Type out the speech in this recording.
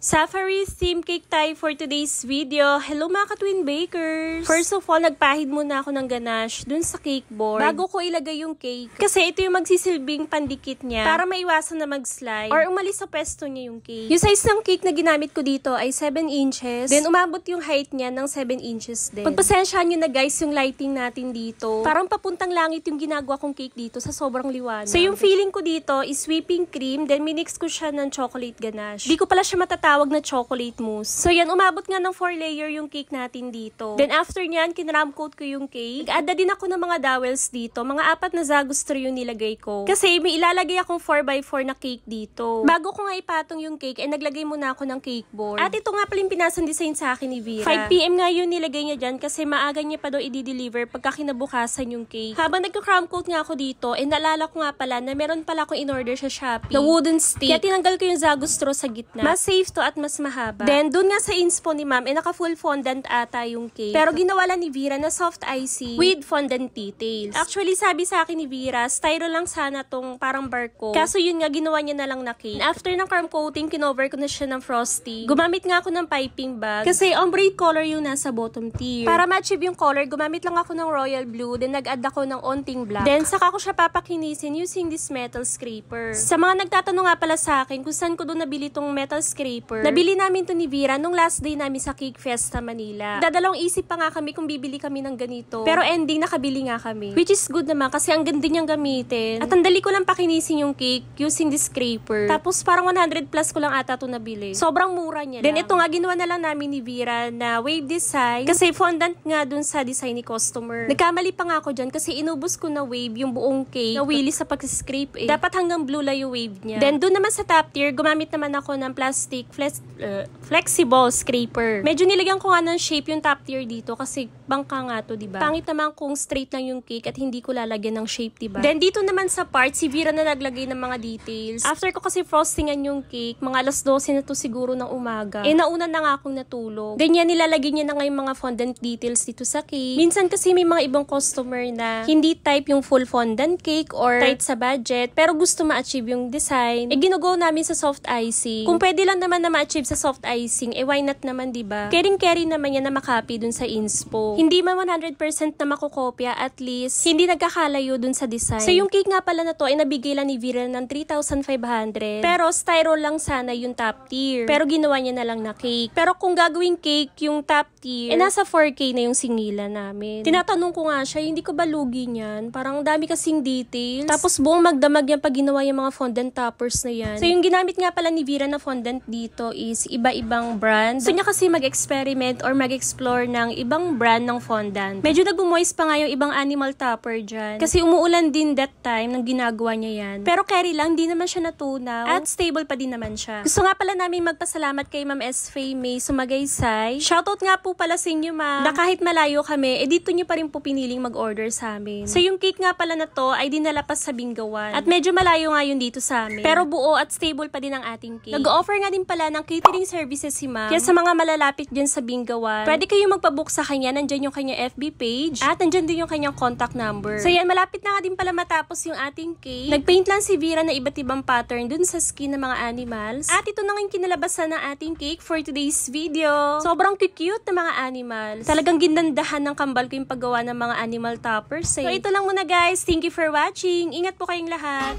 Safari theme cake tayo for today's video. Hello mga ka-twin bakers! First of all, nagpahid muna ako ng ganache dun sa cake board bago ko ilagay yung cake. Kasi ito yung magsisilbing pandikit niya para maiwasan na mag-slide or umalis sa pwesto niya yung cake. Yung size ng cake na ginamit ko dito ay 7 inches. Then umabot yung height niya ng 7 inches din. Pagpasensyahan nyo na guys yung lighting natin dito. Parang papuntang langit yung ginagawa kong cake dito sa sobrang liwanag. So yung feeling ko dito is whipping cream, then minix ko siya ng chocolate ganache. Di ko pala siya matatawag na chocolate mousse. So yan, umabot nga ng 4 layer yung cake natin dito. Then after nyan, kinram coat ko yung cake. Nag-add din ako ng mga dowels dito. Mga 4 na zagustro yung nilagay ko. Kasi may ilalagay akong 4x4 na cake dito. Bago ko nga ipatong yung cake, naglagay muna ako ng cake board. At ito nga pala yung pinasang design sa akin ni Vera. 5 PM nga yun nilagay niya dyan kasi maaga niya pa daw i-deliver pagka kinabukasan yung cake. Habang nagka-crown coat nga ako dito, naalala ko nga pala na meron pala akong in-order sa Shopee na wooden stick. Kaya tinanggal ko yung zagustro sa gitna. Mas safe to at mas mahaba. Then, dun nga sa inspo ni ma'am, naka-full fondant ata yung cake. Pero ginawa lang ni Vera na soft icing with fondant details. Actually, sabi sa akin ni Vera, styro lang sana tong parang barcode. Kaso yun nga, ginawa niya na lang na cake. After ng crumb coating, kinover ko na siya ng frosting. Gumamit nga ako ng piping bag kasi ombre color yung nasa bottom tier. Para ma-achieve yung color, gumamit lang ako ng royal blue, then nag-add ako ng onting black. Then, saka ko siya papakinisin using this metal scraper. Sa mga nagtatanong nga pala sa akin kung saan ko doon nabili tong metal scraper, nabili namin to ni Vera nung last day namin sa Cake Fiesta Manila. Dadalawang isip pa nga kami kung bibili kami ng ganito. Pero ending, nakabili nga kami. Which is good naman kasi ang ganda niyang gamitin. At ang dali ko lang pakinisin yung cake using this scraper. Tapos parang 100 plus ko lang ata to nabili. Sobrang mura niya lang. Then ito nga, ginawa na lang namin ni Vera na wave design. Kasi fondant nga dun sa design ni customer. Nagkamali pa nga ako dyan kasi inubos ko na wave yung buong cake. Nawili sa pag-scrape eh. Dapat hanggang blue lang yung wave niya. Then dun naman sa top tier, gumamit naman ako ng plastic flexible scraper. Medyo nilagyan ko nga ng shape yung top tier dito kasi bangka nga to, diba? Pangit naman kung straight lang yung cake at hindi ko lalagyan ng shape, diba? Then dito naman sa part, si Vera na naglagay ng mga details. After ko kasi frostingan yung cake, mga alas 12 na to siguro ng umaga. Nauna na nga akong natulog. Then yan, nilalagay niya na nga yung mga fondant details dito sa cake. Minsan kasi may mga ibang customer na hindi type yung full fondant cake or tight sa budget, pero gusto ma-achieve yung design. Ginugo namin sa soft icing. Kung pwede lang naman na ma-achieve sa soft icing, why not naman, diba? Caring-carry naman yan na makopy dun sa inspo. Hindi man 100% na makukopya, at least, hindi nagkakalayo dun sa design. So, yung cake nga pala na to, nabigay lang ni Vera ng 3,500. Pero, styro lang sana yung top tier. Pero, ginawa niya na lang na cake. Pero, kung gagawing cake yung top tier, nasa 4K na yung singilan namin. Tinatanong ko nga siya, hindi ko ba lugi niyan? Parang dami kasing details. Tapos, buong magdamag yan pag ginawa yung mga fondant toppers na yan. So, yung ginamit nga pala ni Vera na fondant dito is iba-ibang brand. So, niya kasi mag-experiment or mag-explore ng ibang brand ng fondant. Medyo nag-moist pa nga yung ibang animal topper dyan. Kasi umuulan din that time nang ginagawa niya yan. Pero carry lang, di naman siya natunaw. At stable pa din naman siya. Gusto nga pala namin magpasalamat kay Ma'am S. Faye May Sumagaysay. Shoutout nga po pala sa inyo, ma'am. Na kahit malayo kami, dito niyo pa rin po piniling mag-order sa amin. So, yung cake nga pala na to ay dinala pa sa Bingawan. At medyo malayo nga yun dito sa amin. Pero buo at stable pa din ang ating cake. Nag-offer nga din pala ng catering services si ma'am. Kaya sa mga malalapit dyan sa Bingawan, pwede kayong magpabook sa kanya. Nandyan yung kanyang FB page at nandyan din yung kanyang contact number. So yan, malapit na nga din pala matapos yung ating cake. Nagpaint lang si Vera na iba't ibang pattern dun sa skin ng mga animals. At ito na nga yung kinalabasan ng ating cake for today's video. Sobrang cute na mga animals. Talagang ginandahan ng kambal ko yung paggawa ng mga animal toppers. So ito lang muna guys. Thank you for watching. Ingat po kayong lahat.